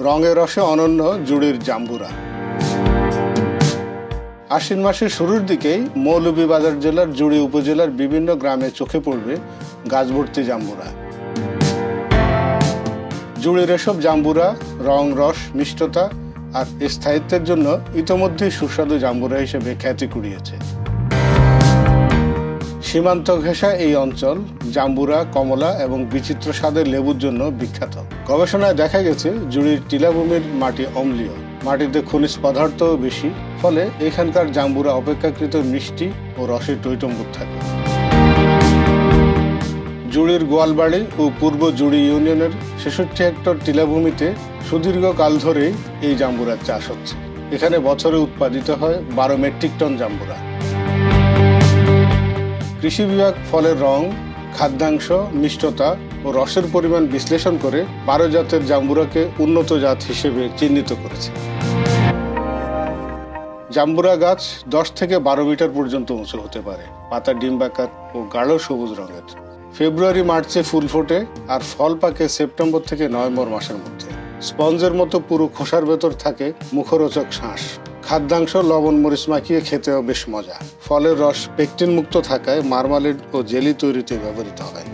রঙে রসে অনন্য জুড়ির জাম্বুরা। আশ্বিন মাসের শুরুর দিকেই মৌলভীবাজার জেলার জুড়ি উপজেলার বিভিন্ন গ্রামে চোখে পড়বে গাছ ভর্তি জাম্বুরা। জুড়ির এসব জাম্বুরা রং, রস, মিষ্টতা আর স্থায়িত্বের জন্য ইতোমধ্যেই সুস্বাদু জাম্বুরা হিসেবে খ্যাতি কুড়িয়েছে। সীমান্ত ঘেঁষা এই অঞ্চল জাম্বুরা, কমলা এবং বিচিত্র স্বাদের লেবুর জন্য বিখ্যাত। গবেষণায় দেখা গেছে জুড়ির টিলাভূমির মাটি অম্লীয়, মাটিতে খনিজ পদার্থও বেশি, ফলে এখানকার জাম্বুরা অপেক্ষাকৃত মিষ্টি ও রসে টইটম্বুর থাকে। জুড়ির গোয়ালবাড়ি ও পূর্ব জুড়ি ইউনিয়নের ৬৬ হেক্টর টিলাভূমিতে সুদীর্ঘকাল ধরেই এই জাম্বুরার চাষ হচ্ছে। এখানে বছরে উৎপাদিত হয় ১২ মেট্রিক টন জাম্বুরা। কৃষি বিভাগ ফলের রং, খাদ্যাংশ, মিষ্টতা ও রসের পরিমাণ বিশ্লেষণ করে ১২ জাতের জাম্বুরাকে উন্নত জাত হিসেবে চিহ্নিত করেছে। জাম্বুরা গাছ ১০ থেকে ১২ মিটার পর্যন্ত উঁচু হতে পারে, পাতা ডিম্বাকার ও গাঢ় সবুজ রঙের। ফেব্রুয়ারি মার্চে ফুল ফোটে আর ফল পাকে সেপ্টেম্বর থেকে নভেম্বর মাসের মধ্যে। স্পঞ্জের মতো পুরো খোসার ভেতর থাকে মুখরোচক শাঁস। খাদ্যাংশ লবণ মরিচ মাখিয়ে খেতেও বেশ মজা। ফলের রস পেকটিন মুক্ত থাকায় মার্মালেড ও জেলি তৈরিতে ব্যবহৃত হয়।